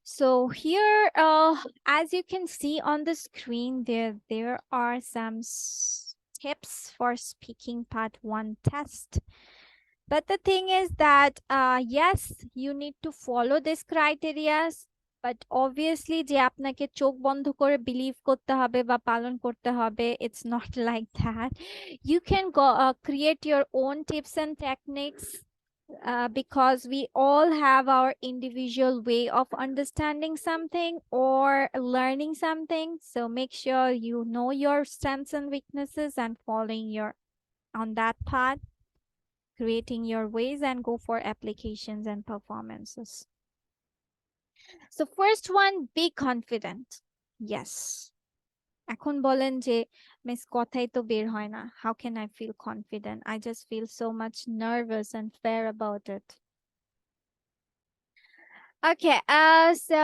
So here, as you can see on the screen, there are some tips for speaking part 1 test. But the thing is that, yes, you need to follow this criteria, but obviously যে আপনাকে চোখ বন্ধ করে believe করতে হবে বা পালন করতে হবে, it's not like that. You can go create your own tips and techniques, because we all have our individual way of understanding something or learning something. So make sure you know your strengths and weaknesses and following your on that path, creating your ways, and go for applications and performances. So first one, be confident. Yes. এখন বলেন যে miss কথাই তো বের হয় না, how can I feel confident? I just feel so much nervous and fear about it. Okay, so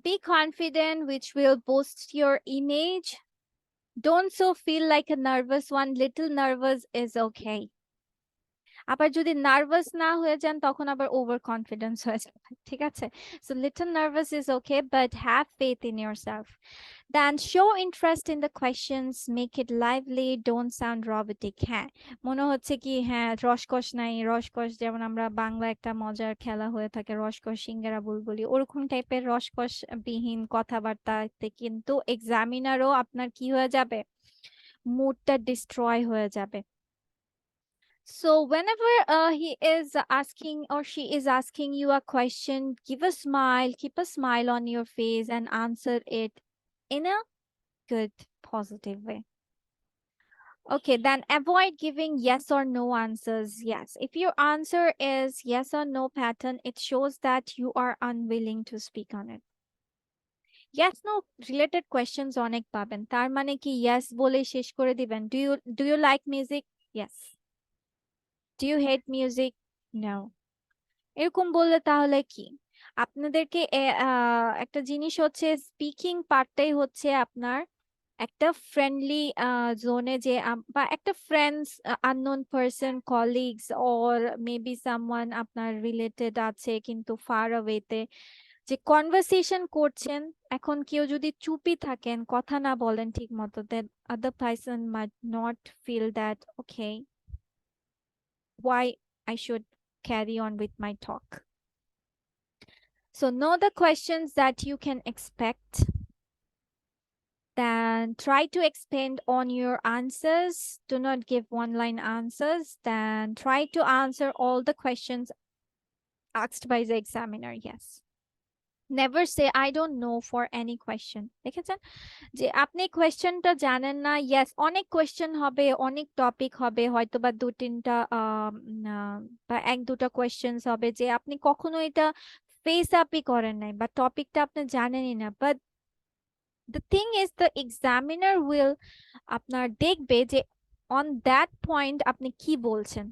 be confident, which will boost your image. Don't so feel like a nervous one. Little nervous is okay. আবার যদি nervous না হয়ে যান তখন আবার over confidence হয়ে যাবে, ঠিক আছে? So little nervous is okay, but have faith in yourself. Then show interest in the questions, make it lively, don't sound robotic. হ্যাঁ, মনে হচ্ছে কি, হ্যাঁ রসকস নাই, রসকস যেমন আমরা বাংলা একটা মজার খেলা হয়ে থাকে রসকস সিঙ্গারা বুলবুলি, ওরকম টাইপের রসকস বিহীন কথাবার্তাতে কিন্তু এক্সামিনারও আপনার কি হয়ে যাবে, মুডটা ডিস্ট্রয় হয়ে যাবে. So whenever he is asking or she is asking you a question, give a smile, keep a smile on your face and answer it in a good, positive way. Okay, then avoid giving yes or no answers. Yes, if your answer is yes or no pattern, it shows that you are unwilling to speak on it. Yes no related questions অনেক পাবেন, তার মানে কি yes বলে শেষ করে দিবেন? Do you like music? Yes. Do you hate music? No. এরকম বললে তাহলে কি? আপনাদেরকে একটা জিনিস হচ্ছে, স্পিকিং পার্টটাই হচ্ছে আপনার একটা ফ্রেন্ডলি জোনে, যে বা একটা friends, unknown person, colleagues or maybe someone আপনার রিলেটেড আছে কিন্তু ফার অ্যাওয়েতে, যে কনভারসেশন করছেন। এখন কেউ যদি চুপই থাকেন, কথা না বলেন ঠিক মতো, then other person might not feel that okay, why I should carry on with my talk. So know the questions that you can expect. Then try to expand on your answers. Do not give one-line answers. Then try to answer all the questions asked by the examiner. Yes. Never say I don't know for any question. দেখেছেন যে আপনি কোয়েশ্চেনটা জানেন না? Yes, অনেক question হবে, অনেক topic হবে, হয়তো বা দু তিনটা বা এক দুটা কোয়েশ্চেন্স হবে যে আপনি কখনো এটা ফেস আপই করেন নাই বা টপিকটা আপনি জানেনই না, but the thing is the examiner will আপনার দেখবে যে on that point আপনি কি বলছেন।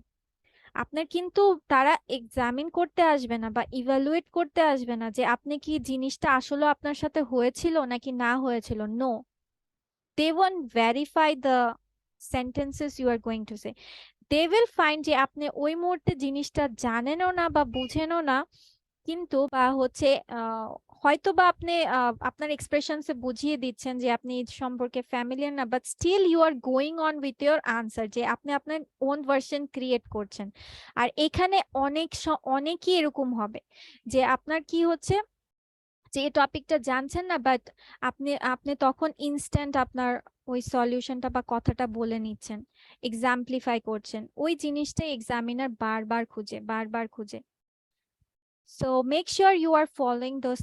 আপনার কিন্তু তারা এক্সামিন করতে আসবে না বা ইভালুয়েট করতে আসবে না যে আপনি কি জিনিসটা আসলে আপনার সাথে হয়েছিল নাকি না হয়েছিল। No, they won't verify the sentences you are going to say. They will find যে আপনি ওই মুহূর্তে জিনিসটা জানেনও না বা বুঝেনও না, কিন্তু বা হচ্ছে হয়তো বা আপনি আপনার এক্সপ্রেশনসে বুঝিয়ে দিচ্ছেন যে আপনি এই সম্পর্কে ফ্যামিলিয়ার না, but still you are going on with your answer, যে আপনি আপনার ওন ভার্সন ক্রিয়েট করছেন। আর এখানে অনেকই এরকম হবে যে আপনার কি হচ্ছে, যে এই টপিকটা জানছেন না, বাট আপনি তখন ইনস্ট্যান্ট আপনার ওই সলিউশনটা বা কথাটা বলে নিচ্ছেন, এক্সাম্পলিফাই করছেন, ওই জিনিসটাই এক্সামিনার বারবার খুঁজে। So make sure you are following those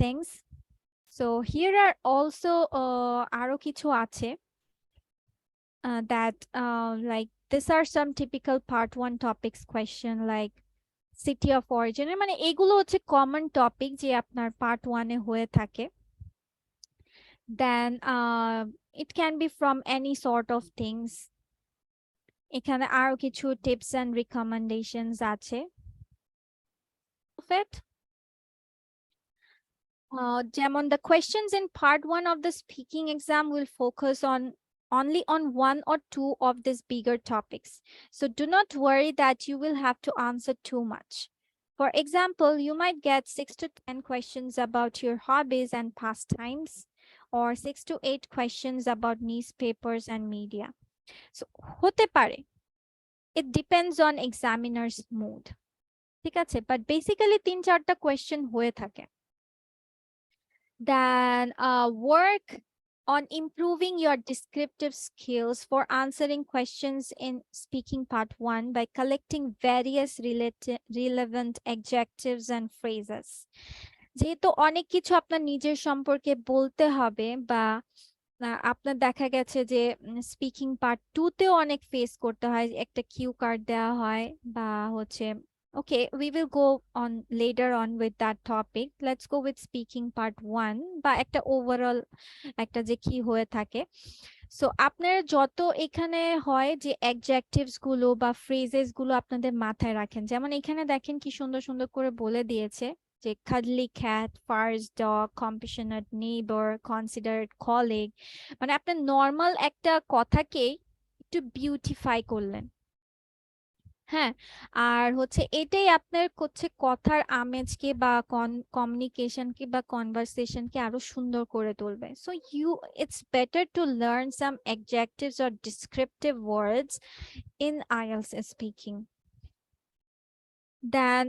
things. So here are also আরো কিছু আছে that like these are some typical part 1 topics question, like city of origin, মানে এগুলো হচ্ছে কমন টপিক যে আপনার পার্ট 1 এ হয়ে থাকে। Then it can be from any sort of things. এখানে আরো কিছু টিপস এন্ড রিকমেন্ডেশনস আছে of it. যেমন the questions in part 1 of the speaking exam will focus on only on 1 or 2 of these bigger topics. So do not worry that you will have to answer too much. For example, you might get 6 to 10 questions about your hobbies and pastimes, or 6 to 8 questions about newspapers and media. So, hote pare. It depends on examiner's mood. ঠিক আছে, but basically 3-4টা question হয়ে থাকে. Then work on improving your descriptive skills for answering questions in speaking part 1 by collecting various relevant adjectives and phrases. যেহেতু অনেক কিছু আপনার নিজের সম্পর্কে বলতে হবে, বা আপনার দেখা গেছে যে স্পিকিং পার্ট 2 তেও অনেক ফেস করতে হয়, একটা কিউ কার্ড দেওয়া হয় বা হচ্ছে, okay, we will go on later on with that topic. Let's go with speaking part 1 বা একটা ওভারঅল একটা যে কি হয়ে থাকে। সো আপনার যত এখানে হয় যে অ্যাডজেক্টিভস গুলো বা ফ্রেজেস গুলো আপনাদের মাথায় রাখেন, যেমন এখানে দেখেন কি সুন্দর সুন্দর করে বলে দিয়েছে যে cuddly cat, fast dog, compassionate neighbor, considerate colleague, মানে আপনার নর্মাল একটা কথাকে একটু বিউটিফাই করলেন। হ্যাঁ, আর হচ্ছে এটাই আপনার হচ্ছে কথার আমেজকে বা কমিউনিকেশনকে বা কনভারসেশনকে আরো সুন্দর করে তুলবে। So it's better to learn some adjectives or descriptive words in IELTS speaking. Then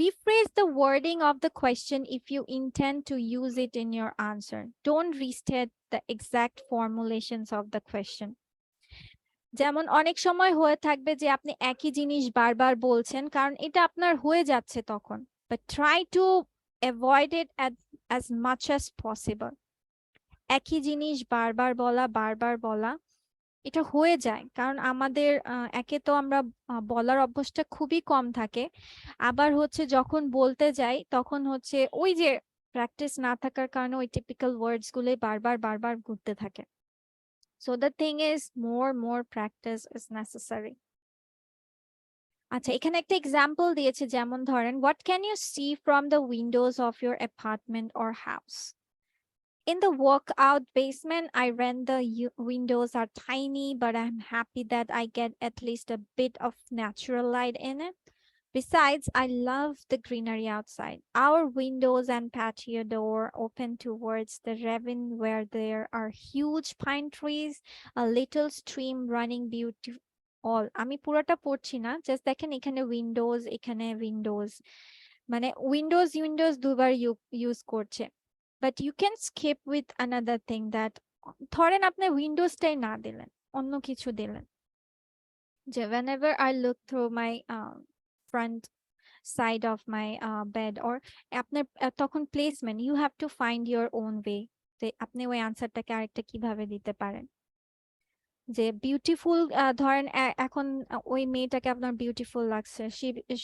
rephrase the wording of the question if you intend to use it in your answer. Don't restate the exact formulations of the question. যেমন অনেক সময় হয়ে থাকবে যে আপনি একই জিনিস বারবার বলছেন কারণ এটা আপনার হয়ে যাচ্ছে তখন, but try to avoid it as much as possible. একই জিনিস বারবার বলা এটা হয়ে যায়, কারণ আমাদের একে তো আমরা বলার অভ্যাসটা খুবই কম থাকে, আবার হচ্ছে যখন বলতে যাই তখন হচ্ছে ওই যে প্র্যাকটিস না থাকার কারণে ওই টিপিক্যাল ওয়ার্ডস গুলোই বারবার ঘুরতে থাকে. So the thing is, more practice is necessary. আচ্ছা, এখানে একটা এক্সাম্পল দিয়েছে, যেমন ধরেন, what can you see from the windows of your apartment or house? In the workout basement, I ran the windows are tiny, but I'm happy that I get at least a bit of natural light in it. Besides, I love the greenery outside. Our windows and patio door open towards the ravine where there are huge pine trees, a little stream running beautiful. All আমি পুরোটা পড়ছি না, just দেখেন এখানে Windows মানে Windows দুবার use করছে, but you can skip with another thing that, ধরেন আপনি উইন্ডোজটাই না দিলেন, অন্য কিছু দিলেন, যে whenever I look through my front side of my bed, or আপনার তখন placement, you have to find your own way, যে আপনি ওই আনসারটাকে আরেকটা কিভাবে দিতে পারেন। যে বিউটিফুল, ধরেন এখন ওই মেয়েটাকে আপনার বিউটিফুল লাগছে, she is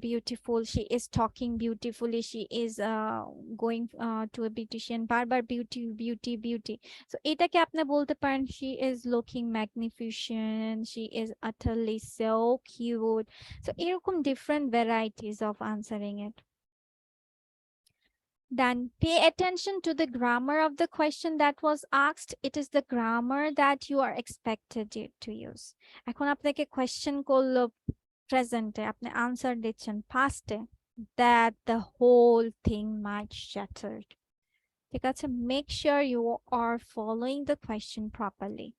beautiful, she is talking beautifully, she is going to a beautician, বারবার বিউটি। সো এটাকে আপনি বলতে পারেন she is looking magnificent, she is utterly so cute. So এরকম different varieties of answering it. Then pay attention to the grammar of the question that was asked. It is the grammar that you are expected to use. এখন আপনাকে question করলো প্রেজেন্টে, আপনি answer দিচ্ছেন পাস্টে, that the whole thing might shattered. ঠিক আছে, make sure you are following the question properly.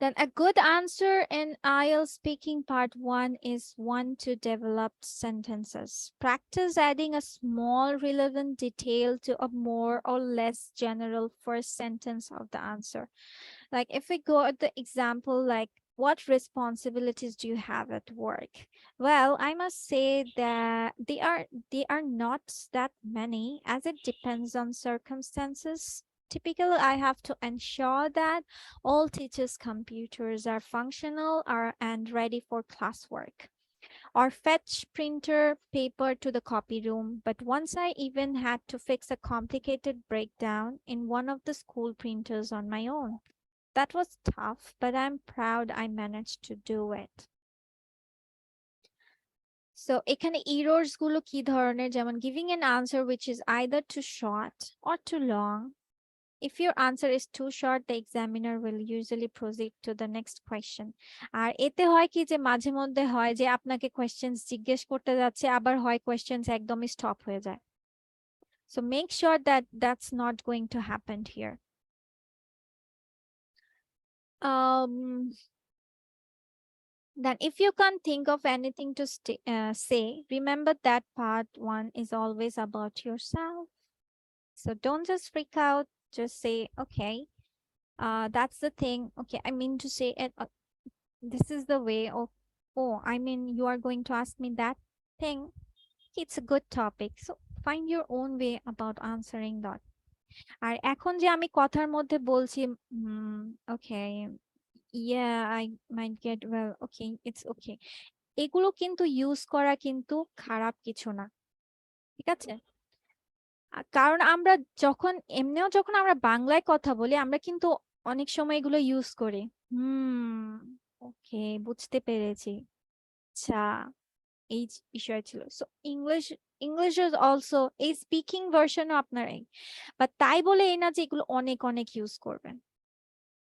Then a good answer in IELTS speaking part 1 is one to develop sentences. Practice adding a small relevant detail to a more or less general first sentence of the answer. Like if we go at the example, like, what responsibilities do you have at work? Well, I must say that they are not that many, as it depends on circumstances. Typically, I have to ensure that all teachers' computers are functional and ready for classwork, or fetch printer paper to the copy room. But once I even had to fix a complicated breakdown in one of the school printers on my own. That was tough, but I'm proud I managed to do it. So এখানে errors গুলো কি ধরনের, যেমন giving an answer which is either too short or too long, If your answer is too short, the examiner will usually proceed to the next question. আর এতে হয় কি যে মাঝে মধ্যে হয় যে আপনাকে কোয়েশ্চেন্স জিজ্ঞেস করতে যাচ্ছে, আবার হয় কোয়েশ্চেন্স একদমই স্টপ হয়ে যায়. So make sure that that's not going to happen here. Then if you can't think of anything to say, remember that part 1 is always about yourself. So don't just freak out. Just say, okay, that's the thing. Okay, I mean to say it. This is the way of, oh, I mean, you are going to ask me that thing. It's a good topic. So find your own way about answering that. আর এখন যে আমি কথার মধ্যে বলছি, okay, yeah, I might get well, okay, it's okay, এগুলো কিন্তু use করা কিন্তু খারাপ কিছু না, ঠিক আছে? কারণ আমরা যখন আমরা বাংলায় কথা বলি, আমরা কিন্তু অনেক সময় এগুলো ইউজ করি। ওকে, বুঝতে পেরেছি, আচ্ছা এই বিষয় ছিল। সো ইংলিশ ইজ অলসো, এই স্পিকিং ভার্সনও আপনার এই, বাট তাই বলে এই না যে এগুলো অনেক অনেক ইউজ করবেন,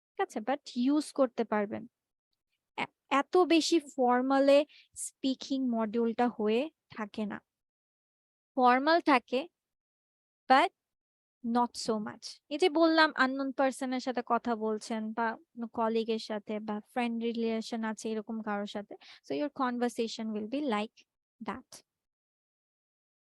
ঠিক আছে? বাট ইউজ করতে পারবেন। এত বেশি ফর্মালে স্পিকিং মডিউলটা হয়ে থাকে না, ফর্মাল থাকে বাট নট সো মাচ। এই যে বললাম আননোন পার্সনের সাথে কথা বলছেন বা কলিগের সাথে বা ফ্রেন্ড রিলেশন আছে এরকম কারোর সাথে, so your conversation will be like that.